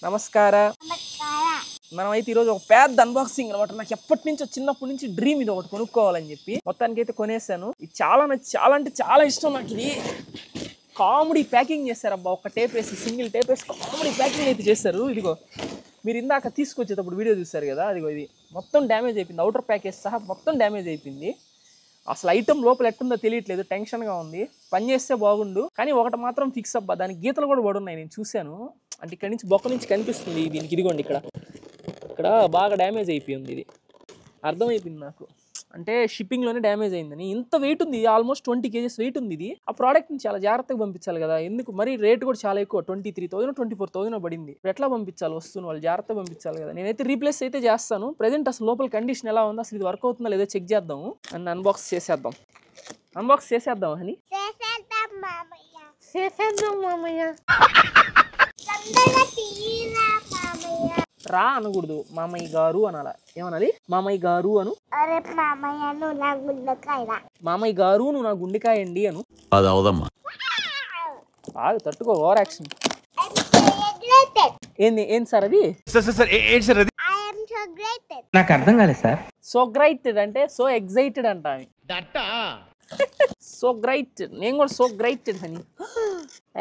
నమస్కార మనమైతే ఈరోజు ఒక పెద్ద అన్బాక్సింగ్ అనమాట. నాకు ఎప్పటి నుంచో చిన్నప్పటి నుంచి డ్రీమ్ ఇది ఒకటి కొనుక్కోవాలని చెప్పి మొత్తానికి అయితే కొనేసాను. ఇది చాలా అంటే చాలా ఇష్టం నాకు. ఇది కామెడీ ప్యాకింగ్ చేశారు అబ్బా. ఒక టేప్ వేసి సింగిల్ టేప్ వేసి కామెడీ ప్యాకింగ్ అయితే చేశారు. ఇదిగో మీరు ఇందాక తీసుకొచ్చేటప్పుడు వీడియో చూసారు కదా, అదిగో ఇది మొత్తం డ్యామేజ్ అయిపోయింది. అవుటర్ ప్యాకేజ్ సహా మొత్తం డ్యామేజ్ అయిపోయింది. అసలు ఐటమ్ లోపల ఎట్టుందో తెలియట్లేదు, టెన్షన్గా ఉంది. పని చేస్తే బాగుండు, కానీ ఒకటి మాత్రం ఫిక్స్ అబ్బా, దానికి గీతలు కూడా పడున్నాయి. నేను చూశాను, అంటే ఇక్కడ నుంచి బొక్క నుంచి కనిపిస్తుంది దీనికి. ఇదిగోండి ఇక్కడ బాగా డ్యామేజ్ అయిపోయింది. ఇది అర్థమైపోయింది నాకు, అంటే షిప్పింగ్లోనే డ్యామేజ్ అయిందని. ఇంత వెయిట్ ఉంది, ఆల్మోస్ట్ 20 kgs వెయిట్ ఉంది ఇది. ఆ ప్రోడక్ట్ని చాలా జాగ్రత్తగా పంపించాలి కదా, ఎందుకు మరి రేట్ కూడా చాలా ఎక్కువ, 23,000 24,000 పడింది. ఎట్లా పంపించాలి వస్తువును, వాళ్ళు జాగ్రత్తగా పంపించాలి కదా. నేనైతే రీప్లేస్ అయితే చేస్తాను. ప్రెజెంట్ అసలు లోపల కండిషన్ ఎలా ఉందో, అసలు ఇది వర్క్ అవుతుందా లేదో చెక్ చేద్దాము. అండ్ అన్బాక్స్ చేసేద్దాం అని రా అనకూడదు, మామయ్య గారు అనాల. ఏమనాలి? మామయ్య గారు అను. మామయ్య గారు నువ్వు నా గుండెకాయ అండి అను. అది అవదమ్మా, బాగా తట్టుకో, ఓవర్ యాక్షన్. ఏంది సార్ అది? నాకు అర్థం కాలేదు సార్. సో గ్రైటెడ్ అంటే సో ఎగ్జైటెడ్ అంట. సో గ్రైట్, నేను కూడా సో గ్రైటెడ్ అని.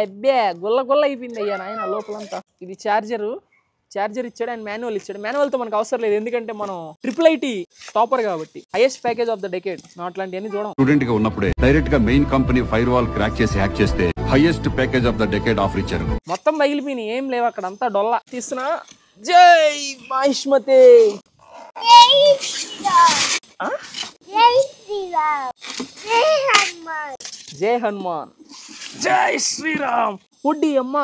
అబ్బే గుల్ల అయిపోయింది అయ్యా నాయన లోపలంతా. ఇది చార్జర్ ఇచ్చాడు అండ్ మాన్యువల్ ఇచ్చాడు. మాన్యువల్తో మనకు అవసరం లేదు, ఎందుకంటే మనం IIIT టాపర్ కాబట్టి. Highest package of the decade. అట్లాంటివన్నీ చూడం. స్టూడెంట్ గా ఉన్నప్పుడే డైరెక్ట్ గా main company fire wall crack చేసి హ్యాక్ చేస్తే highest package of the decade offer ఇచ్చారు. మొత్తం పగిలిపోయినాయి, ఏం లేవు అక్కడ, అంతా డొల్లా. తీస్తున్నా. జై మహిష్మతే, జై హనుమాన్, జై శ్రీరామ్.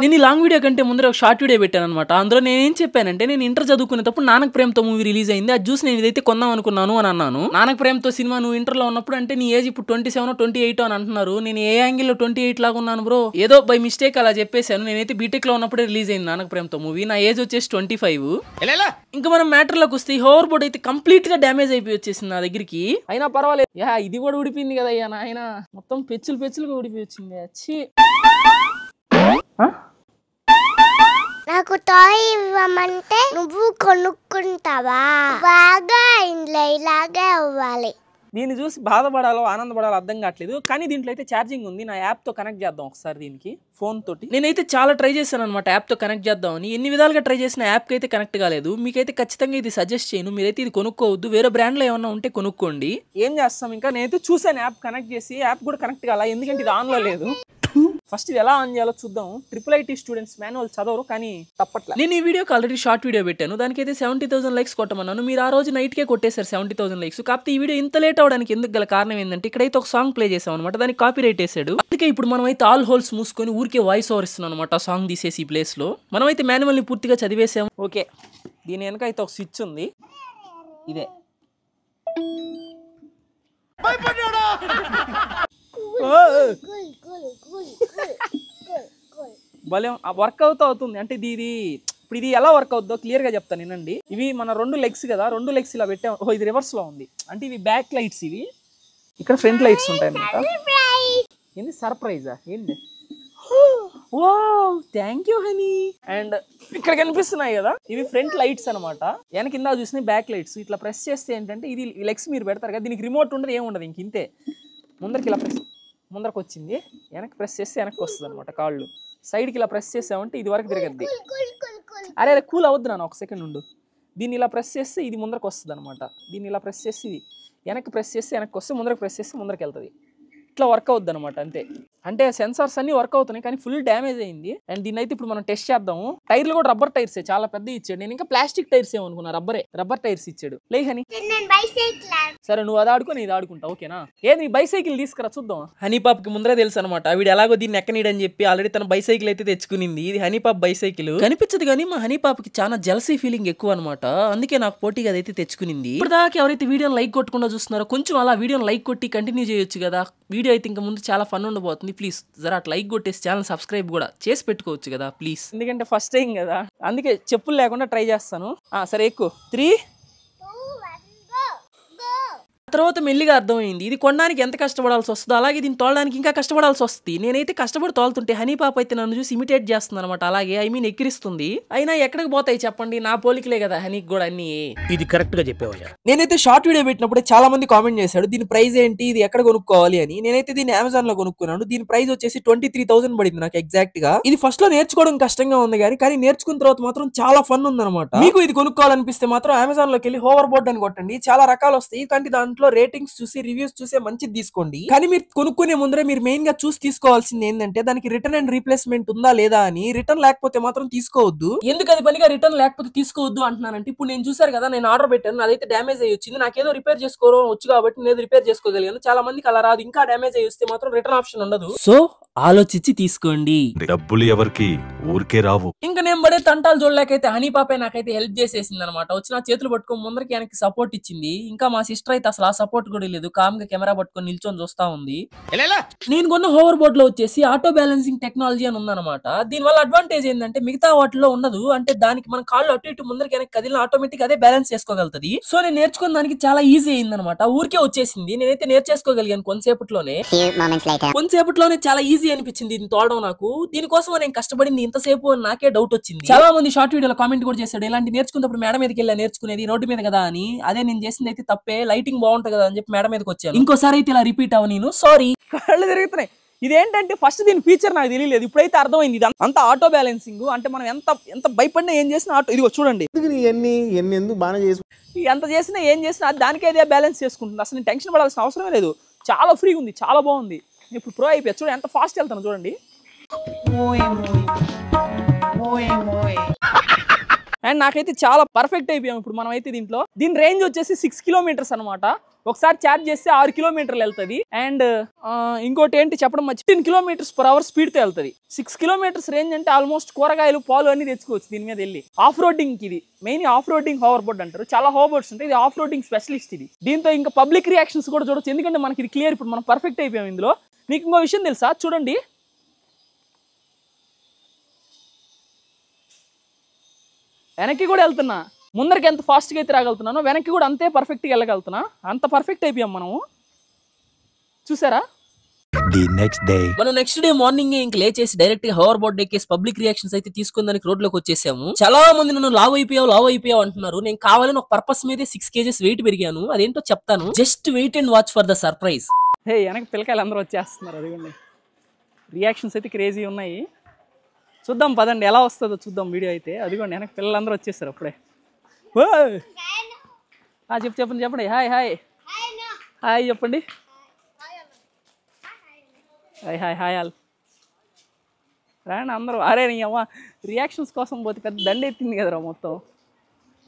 నేను ఈ లాంగ్ వీడియో కంటే ముందర ఒక షార్ట్ వీడియో పెట్టాను అనమాట. అందులో నేనేం చెప్పానంటే, నేను ఇంటర్ చదువుకునేటప్పుడు నానక ప్రేమతో మూవీ రిలీజ్ అయింది, అది చూసి నేను ఇదైతే కొందాం అనుకున్నాను అని అన్నాను. నానక ప్రేమతో సినిమా నువ్వు ఇంటర్లో ఉన్నప్పుడు అంటే నీ ఏజ్ ఇప్పుడు 27 28 అని అంటున్నారు. నేను ఏ యాంగిల్లో 28 లాగా ఉన్నాను బ్రో, ఏదో బై మిస్టేక్ అలా చెప్పేశాను. నేనైతే బీటెక్ లో ఉన్నప్పుడే రిలీజ్ అయింది నానక ప్రేమతో మూవీ. నా ఏజ్ వచ్చేసి 25. ఇంకా మనం మ్యాటర్లోకి వస్తే, హోవర్ బోర్డ్ అయితే కంప్లీట్ గా డ్యామేజ్ అయిపోయి వచ్చేసింది నా దగ్గరికి. అయినా పర్వాలేదు, ఇది కూడా ఉడిపోయింది కదా అయ్యా నాయన, మొత్తం పెచ్చులుగా ఉడిపోయి వచ్చింది. వచ్చి నాకు టాయ్ ఇవ్వమంటే నువ్వు కొనుక్కుంటావా? బాగా ఇలాగే అవ్వాలి. దీన్ని చూసి బాధపడాలో ఆనందపడాలో అర్థం కావట్లేదు. కానీ దీంట్లో అయితే ఛార్జింగ్ ఉంది. నా యాప్తో కనెక్ట్ చేద్దాం ఒకసారి దీనికి, ఫోన్ తోటి. నేనైతే చాలా ట్రై చేశాను అనమాట యాప్తో కనెక్ట్ చేద్దామని. ఎన్ని విధాలుగా ట్రై చేసిన యాప్కి అయితే కనెక్ట్ కాలేదు. మీకైతే ఖచ్చితంగా ఇది సజెస్ట్ చేయను, మీరైతే ఇది కొనుక్కోవద్దు. వేరే బ్రాండ్లో ఏమన్నా ఉంటే కొనుక్కోండి. ఏం చేస్తాం ఇంకా, నేనైతే చూసాను యాప్ కనెక్ట్ చేసి, యాప్ కూడా కనెక్ట్ కాల, ఎందుకంటే ఇది ఆన్లో లేదు. ఫస్ట్ ఇది ఎలా ఆన్ చేయాలో చూద్దాం. IIIT స్టూడెంట్స్ మాన్యువల్ చదవరు, కానీ తప్పట్లేదు. నేను ఈ వీడియోకి ఆల్రెడీ షార్ట్ వీడియో పెట్టాను, దానికైతే 70,000 లైక్స్ కొట్టమన్నాను. మీరు ఆ రోజు నైట్కే కొట్టేశారు 70,000 లైక్స్. కాకపోతే ఈ వీడియో ఇంత లేట్ అవడానికి ఎందుకు గల కారణం ఏంటంటే, ఇక్కడైతే ఒక సాంగ్ ప్లే చేసాం అనమాట, దానికి కాపీ రైట్ వేసాడు. అందుకే ఇప్పుడు మనం అయితే ఆల్ హోల్స్ మూసుకొని ఊరికే వాయిస్ ఓవర్ ఇస్తున్నాం అనమాట, సాంగ్ తీసేసి ఈ ప్లేస్ లో. మనమైతే మాన్యువల్ ని పూర్తిగా చదివేసాం. ఓకే, దీని వెనక అయితే ఒక స్విచ్ ఉంది, ఇదే. భలే వర్క్ అవుతుంది. అంటే ఇది ఇప్పుడు ఇది ఎలా వర్క్ అవుతుందో క్లియర్ గా చెప్తాను వినండి. ఇవి మన 2 లెగ్స్ కదా, 2 లెగ్స్ ఇలా పెట్టాం. ఇది రివర్స్ లో ఉంది, అంటే ఇవి బ్యాక్ లైట్స్, ఇవి ఇక్కడ ఫ్రంట్ లైట్స్ ఉంటాయి అన్నమాట. ఏంది సర్ప్రైజా? ఏంటి? Wow, thank you honey. And ఇక్కడ కనిపిస్తున్నాయి కదా, ఇవి ఫ్రంట్ లైట్స్ అనమాట. వెనక కింద చూసినాయి బ్యాక్ లైట్స్. ఇట్లా ప్రెస్ చేస్తే ఏంటంటే, ఇది లెగ్స్ మీరు పెడతారు కదా, దీనికి రిమోట్ ఉండదు, ఏముండదు, ఇంక ఇంతే. ముందరికి ఇలా ముందరకు వచ్చింది, వెనక్కి ప్రెస్ చేస్తే వెనక్కి వస్తుంది అనమాట. కాళ్ళు సైడ్కి ఇలా ప్రెస్ చేసామంటే ఇది వరకు తిరగద్ది. అరే కూల్ అవద్దు నాన్న, ఒక సెకండ్ ఉండు. దీన్ని ఇలా ప్రెస్ చేస్తే ఇది ముందరకు వస్తుంది అనమాట. దీన్ని ఇలా ప్రెస్ చేసి ఇది వెనక్కి ప్రెస్ చేస్తే వెనక్కి వస్తే, ముందరకు ప్రెస్ చేస్తే ముందరికి వెళ్తుంది. ఇట్లా వర్క్ అవుద్ది అనమాట, అంతే. అంటే సెన్సార్స్ అన్ని వర్క్ అవుతున్నాయి, కానీ ఫుల్ డ్యామేజ్ అయింది. అండ్ దీన్ని అయితే ఇప్పుడు మనం టెస్ట్ చేద్దాము. టైర్లు కూడా రబ్బర్ టైర్సే, చాలా పెద్ద ఇచ్చాడు. నేను ఇంకా ప్లాస్టిక్ టైర్స్ ఏమనుకున్నా, రబ్బర్ టైర్స్ ఇచ్చాడు. లే హనీ, సరే నువ్వు అది ఆడుకో, నేను ఇది ఆడుకుంటా, ఓకేనా? ఏది బైసైకిల్ తీసుకురా చూద్దాం. హనీ పాప్కి ముందరే తెలుసు అనమాట, వీడు ఎలాగో దీన్ని ఎక్కనీడని చెప్పి ఆల్రెడీ తన బైసైకిల్ అయితే తెచ్చుకునింది. ఇది హనీ పాప్ బైసైకిల్. కనిపించదు కానీ మా హనీ పాప్కి చాలా జెలసీ ఫీలింగ్ ఎక్కువ అనమాట, అందుకే నాకు పోటీగా అదైతే తెచ్చుకునింది. ఇప్పుడు దాకా ఎవరైతే వీడియోని లైక్ కొట్టకుండా చూస్తున్నారో, కొంచెం అలా వీడియోని లైక్ కొట్టి కంటిన్యూ చేయొచ్చు కదా. వీడియో అయితే ఇంకా ముందు చాలా ఫన్ ఉండబోతుంది. ప్లీజ్ జరా అట్లా లైక్ కొట్టేసి ఛానల్ సబ్స్క్రైబ్ కూడా చేసి పెట్టుకోవచ్చు కదా ప్లీజ్, ఎందుకంటే ఫస్ట్ టైం కదా, అందుకే చెప్పులు లేకుండా ట్రై చేస్తాను. సరే ఎక్కువ 3 తర్వాత మెల్లిగా అర్థమైంది ఇది కొనడానికి ఎంత కష్టపడాల్సి వస్తుందో అలాగే దీన్ని తోలడానికి ఇంకా కష్టపడాల్సి వస్తుంది. నేనైతే కష్టపడి తోలుతుంటే హనీ పాప అయితే నన్ను చూసి ఇమిటేట్ చేస్తుంది అనమాట. అలాగే ఎక్కిరిస్తుంది. అయినా ఎక్కడికి పోతాయి చెప్పండి, నా పోలికలే కదా హనీకి కూడా అన్ని. ఇది కరెక్ట్ గా చెప్పేవయ్యా. నేనైతే షార్ట్ వీడియో పెట్టినప్పుడు చాలా మంది కామెంట్ చేశాడు దీని ప్రైస్ ఏంటి, ఇది ఎక్కడ కొనుక్కోవాలి అని. నేనైతే దీన్ని అమెజాన్ లో కొనుక్కున్నాను. దీని ప్రైస్ వచ్చేసి 23,000 పడింది నాకు ఎగ్జాక్ట్ గా. ఇది ఫస్ట్ లో నేర్చుకోవడం కష్టంగా ఉంది కానీ నేర్చుకున్న తర్వాత మాత్రం చాలా ఫన్ ఉందన్నమాట. మీకు ఇది కొనుక్కోవాలనిపిస్తే మాత్రం అమెజాన్ లోకి వెళ్ళి హోవర్ బోర్డ్ అని కొట్టండి, చాలా రకాలు వస్తాయి. కానీ దాంట్లో రేటింగ్స్ చూసి రివ్యూస్ చూసే మంచిది తీసుకోండి. కానీ మీరు కొనుక్కునే ముందరే మీరు మెయిన్ గా చూసి తీసుకోవాల్సింది ఏంటంటే దానికి రిటర్న్ అండ్ రీప్లేస్మెంట్ ఉందా లేదా అని. రిటర్న్ లేకపోతే మాత్రం తీసుకోవద్దు. ఎందుకు అది పనిగా రిటర్న్ లేకపోతే తీసుకోవద్దు అంటున్నానంటే ఇప్పుడు నేను చూసారు కదా, నేను ఆర్డర్ పెట్టాను, అదైతే డ్యామేజ్ అయ్యి వచ్చింది. నాకేదో రిపేర్ చేసుకోవడం వచ్చు కాబట్టి నేను రిపేర్ చేసుకోగలిగాను. చాలా మందికి అలా రాదు, ఇంకా డ్యామేజ్ అయ్యి వస్తే మాత్రం రిటర్న్ ఆప్షన్ ఉండదు. సో ఆలోచించి తీసుకోండి. డబ్బులు ఎవరికి ఊరికే రావు. ఇంకా నేను పడే తంటాలు చూడలేకైతే హనీ పాపే నాకైతే హెల్ప్ చేసేసింది అనమాట. వచ్చిన చేతులు పట్టుకొని ముందరికి వెనక్కి సపోర్ట్ ఇచ్చింది. ఇంకా మా సిస్టర్ అయితే అసలు ఆ సపోర్ట్ కూడా లేదు, కామ్ గా కెమెరా పట్టుకొని నిల్చొని చూస్తా ఉంది. నేను కొన్న హోవర్ బోర్డ్ లో వచ్చేసి ఆటో బ్యాలెన్సింగ్ టెక్నాలజీ అని ఉందన్నమాట. దీని వల్ల అడ్వాంటేజ్ ఏంటంటే మిగతా వాటిలో ఉండదు. అంటే దానికి మన కాళ్ళు అటు ఇటు ముందరికి వెనక్కి కదిలిన ఆటోమేటిక్ అదే బ్యాలెన్స్ చేసుకోగలుగుతుంది. సో నేను నేర్చుకున్న దానికి చాలా ఈజీ అయింది అనమాట. ఊరికే వచ్చేసింది, నేనైతే నేర్చేసుకోగలిగాను కొంతసేపట్లోనే. చాలా ఈజీ అనిపించింది దీన్ని తోడడం నాకు. దీనికోసం నేను కష్టపడింది ఇంతసేపు అని నాకే డౌట్ వచ్చింది. చాలా మంది షార్ట్ వీడియోలో కామెంట్ కూడా చేశాడు ఇలాంటి నేర్చుకున్నప్పుడు మేడ మీదకి వెళ్ళి నేర్చుకునేది రోడ్డు మీద కదా అని. అదే నేను చేసింది అయితే తప్పే, లైటింగ్ బాగుంటుంది కదా అని చెప్పి మేడ మీదకి వచ్చాను. ఇంకోసారి అయితే ఇలా రిపీట్ అవ్వ నేను సారీ. కళ్ళు తిరుగుతున్నాయి. ఇదేంటంటే ఫస్ట్ దీని ఫీచర్ నాకు తెలియలేదు, ఇప్పుడైతే అర్థమైంది. ఇది అంత ఆటో బ్యాలెన్సింగ్ అంటే మనం ఎంత భయపడినా ఏం చేసినా ఆటో, ఇదిగో చూడండి ఎంత చేసినా ఏం చేసినా దానికే అదే బ్యాలెన్స్ చేసుకుంటుంది. అసలు నేను టెన్షన్ పడాల్సిన అవసరమే లేదు. చాలా ఫ్రీగా ఉంది, చాలా బాగుంది. ఇప్పుడు ప్రో అయిపోయా చూడండి ఎంత ఫాస్ట్ వెళ్తాను చూడండి. అండ్ నాకైతే చాలా పర్ఫెక్ట్ అయిపోయాం ఇప్పుడు మనం అయితే దీంట్లో. దీని రేంజ్ వచ్చేసి 6 కిలోమీటర్స్ అనమాట. ఒకసారి ఛార్జ్ చేస్తే 6 కిలోమీటర్లు వెళ్తుంది. అండ్ ఇంకోటి ఏంటి చెప్పడం మర్చి 10 km/h స్పీడ్తో వెళ్తుంది. 6 కిలోమీటర్స్ రేంజ్ అంటే ఆల్మోస్ట్ కూరగాయలు పాలు అన్ని తెచ్చుకోవచ్చు దీని మీద వెళ్ళి. ఆఫ్ రోడింగ్ ఇది main off roading hover board అంటారు. చాలా హోవర్ బోర్డ్స్ ఉంటాయి, ఇది ఆఫ్ రోడింగ్ స్పెషలిస్ట్ ఇది. దీంతో ఇంకా పబ్లిక్ రియాక్షన్స్ కూడా చూడొచ్చు, ఎందుకంటే మనకి ఇది క్లియర్. ఇప్పుడు మనం పర్ఫెక్ట్ అయిపోయాం ఇందులో. మీకు ఇంకో విషయం తెలుసా, చూడండి వెనక్కి కూడా వెళ్తున్నా. ముందరికి ఎంత ఫాస్ట్గా అయితే రాగలుగుతున్నానో వెనక్కి కూడా అంతే పర్ఫెక్ట్గా వెళ్ళగలుగుతున్నా. అంత పర్ఫెక్ట్ అయిపోయాం మనము, చూసారా. మనం నెక్స్ట్ డే మార్నింగ్ ఇంక లేచేసి డైరెక్ట్ గా హోవర్ బోర్డ్ ఎక్కేసి పబ్లిక్ రియాక్షన్స్ అయితే తీసుకుందానికి రోడ్లోకి వచ్చేసాము. చాలా మంది నన్ను లావ్ అయిపోయావు అంటున్నారు. నేను కావాలని ఒక పర్పస్ మీదే 6 kgs వెయిట్ పెరిగాను. అదేంటో చెప్తాను, just wait and watch for the surprise. Hey వెనక పిల్లకాయలు అందరూ వచ్చేస్తున్నారు, అదిగోండి. రియాక్షన్స్ అయితే క్రేజీ ఉన్నాయి. చూద్దాం పదండి ఎలా వస్తుందో చూద్దాం వీడియో అయితే. అదిగోండి వెనక పిల్లలందరూ వచ్చేస్తారు అప్పుడే. చెప్పండి హాయ్ హాయ్ హాయ్ చెప్పండి. హాయ్ ఆల్ రాండి అందరూ. అరే నీ అమ్మ రియాక్షన్స్ కోసం పోతే పెద్ద దండ ఎత్తింది కదరా మొత్తం.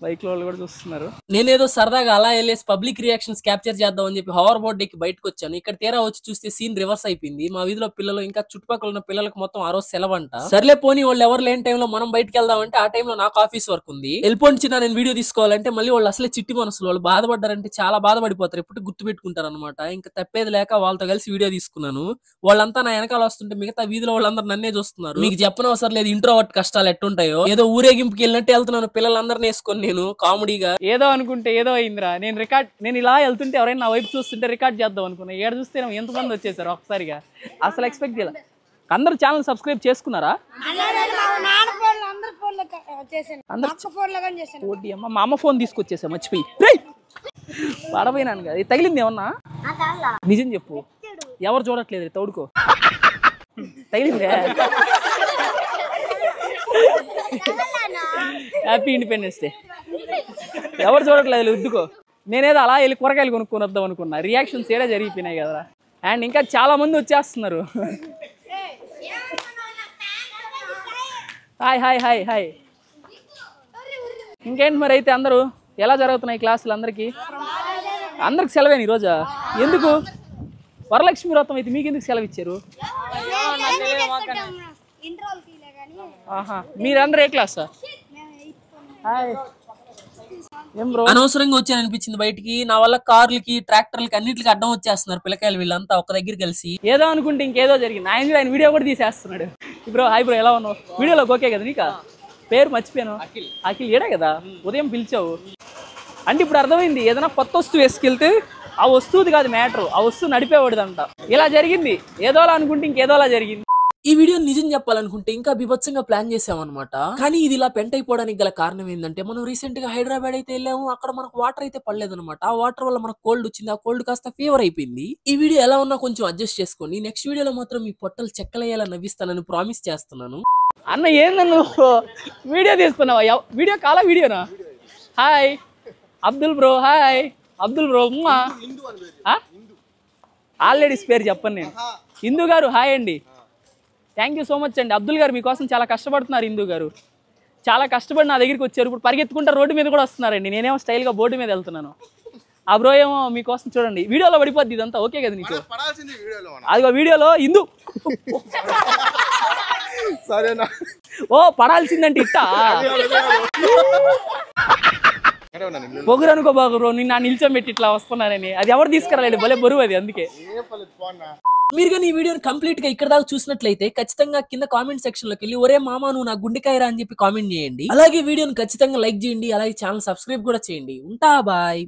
బైక్ లో వాళ్ళు కూడా చూస్తున్నారు. నేనేదో సరదాగా అలా వెళ్ళేసి పబ్లిక్ రియాక్షన్స్ క్యాప్చర్ చేద్దాం అని చెప్పి హోవర్ బోర్డ్ ఎక్కి బయటకు వచ్చాను. ఇక్కడ తీరా వచ్చి చూస్తే సీన్ రివర్స్ అయిపోయింది. మా వీధిలో పిల్లలు ఇంకా చుట్టుపక్కల ఉన్న పిల్లలకు మొత్తం ఆ రోజు సెలవంట. సర్లే పోనీ వాళ్ళు ఎవరు లేని టైంలో మనం బయటకు వెళ్దామంటే ఆ టైంలో నాకు ఆఫీస్ వర్క్ ఉంది. వెళ్ళిపోండి చిన్న నేను వీడియో తీసుకోవాలంటే మళ్ళీ వాళ్ళు అసలే చిట్టి మనసులు, వాళ్ళు బాధపడ్డారంటే చాలా బాధపడిపోతారు, ఎప్పుడు గుర్తు పెట్టుకుంటారు అనమాట. ఇంకా తప్పేది లేక వాళ్ళతో కలిసి వీడియో తీసుకున్నాను. వాళ్ళంతా నా వెనకాల వస్తుంటే మిగతా వీధిలో వాళ్ళందరూ నన్నే చూస్తున్నారు. మీకు చెప్పనవసరం లేదు ఇంట్రోవర్ట్ కష్టాలు ఎట్టుంటాయో. ఏదో ఊరేగింపుకి వెళ్ళినట్టు వెళ్తున్నాను పిల్లలందరినీ వేసుకొని. నేను కామెడీగా ఏదో అనుకుంటే ఏదో అయిందిరా. నేను ఇలా వెళ్తుంటే ఎవరైనా నా వైపు చూస్తుంటే రికార్డ్ చేద్దాం అనుకున్నా. ఏడు చూస్తే ఎంతమంది వచ్చేసారు ఒకసారిగా, అసలు ఎక్స్పెక్ట్ చేయాలి. అందరూ ఛానల్ సబ్స్క్రైబ్ చేసుకున్నారా? మా అమ్మ ఫోన్ తీసుకొచ్చేసా మర్చిపోయి. పడపోయినాను కదా, తగిలింది ఏమన్నా నిజం చెప్పు. ఎవరు చూడట్లేదు తోడుకో. తగిలిందే. Happy independence day. ఎవరు చూడట్లేదు ఉద్దుకో. నేనేదో అలా వెళ్ళి కూరగాయలు కొనుక్కొని వద్దాం అనుకున్నా. రియాక్షన్స్ ఏడా జరిగిపోయినాయి కదా. అండ్ ఇంకా చాలా మంది వచ్చేస్తున్నారు. Hi hi hi hi. ఇంకేంటి మరి అయితే అందరూ ఎలా జరుగుతున్నాయి క్లాసులు? అందరికి సెలవేనా ఈరోజా? ఎందుకు? వరలక్ష్మి వ్రతం అయితే మీకు ఎందుకు సెలవు ఇచ్చారు? మీరందరూ ఏ క్లాస్? అనవసరంగా వచ్చాను అనిపించింది బయటికి. నా వల్ల కార్లకి ట్రాక్టర్లకి అన్నిటికి అడ్డం వచ్చేస్తున్నారు పిల్లకాయలు వీళ్ళంతా ఒక దగ్గర కలిసి. ఏదో అనుకుంటే ఇంకేదో జరిగింది. ఆయన వీడియో కూడా తీసేస్తున్నాడు. బ్రో హాయ్ బ్రో ఎలా ఉన్నావు? వీడియోలోకి ఓకే కదా నీకా? పేరు మర్చిపోయాను. అఖిల్ ఏడా కదా, ఉదయం పిలిచావు అంటే ఇప్పుడు అర్థమైంది. ఏదైనా కొత్త వస్తువు వేసుకెళ్తే ఆ వస్తువుది కాదు మ్యాటర్, ఆ వస్తువు నడిపేవాడిదంట. ఇలా జరిగింది, ఏదోలా అనుకుంటే ఇంకేదోలా జరిగింది. ఈ వీడియో నిజం చెప్పాలనుకుంటే ఇంకా బీభత్సంగా ప్లాన్ చేసామన్నమాట. కానీ ఇది ఇలా పెంట్ అయిపోవడానికి గల కారణం ఏంటంటే, మనం రీసెంట్ గా హైదరాబాద్ అయితే వెళ్ళాము. అక్కడ మనకు వాటర్ అయితే పడలేదన్నమాట. ఆ వాటర్ వల్ల మనకు కోల్డ్ వచ్చింది. ఆ కోల్డ్ కాస్త ఫీవర్ అయిపోయింది. ఈ వీడియో ఎలా ఉన్నా కొంచెం అడ్జస్ట్ చేసుకొని నెక్స్ట్ వీడియోలో మాత్రం మీ పొట్టలు చెక్కలయ్యేలా నవ్విస్తానని ప్రామిస్ చేస్తున్నాను. అన్న ఏందన్న వీడియో తీస్తున్నావా? వీడియో కాలా వీడియోనా? Hi Abdul bro. Hi Abdul bro. Already పేరు చెప్పను నేను. హిందూ గారు హాయ్ అండి. థ్యాంక్ యూ సో మచ్ అండి. అబ్దుల్ గారు మీకోసం చాలా కష్టపడుతున్నారు. హిందూ గారు చాలా కష్టపడి నా దగ్గరికి వచ్చారు. ఇప్పుడు పరిగెత్తుకుంటే రోడ్డు మీద కూడా వస్తున్నారండి. నేనేమో స్టైల్గా బోర్డు మీద వెళ్తున్నాను. ఆ బ్రో ఏమో మీకోసం చూడండి. వీడియోలో పడిపోద్ది ఇదంతా. ఓకే కదా నీకు? అదిగో వీడియోలో హిందూ ఓ పడాల్సిందంటే ఇట్టా పొగురు అనుకో బాగు బ్రో. నిన్న నిల్చోబెట్టి ఇట్లా వస్తున్నానని. అది ఎవరు తీసుకురాలేండి, భలే బరువు అది. అందుకే మీరు కానీ ఈ వీడియోని కంప్లీట్ గా ఇక్కడ దాకా చూసినట్లయితే ఖచ్చితంగా కింద కామెంట్ సెక్షన్ లోకి వెళ్ళి ఒరే మామా నువ్వు నా గుండెకాయరా అని చెప్పి కామెంట్ చేయండి. అలాగే వీడియోని ఖచ్చితంగా లైక్ చేయండి. అలాగే ఛానల్ సబ్స్క్రైబ్ కూడా చేయండి. ఉంటా బాయ్.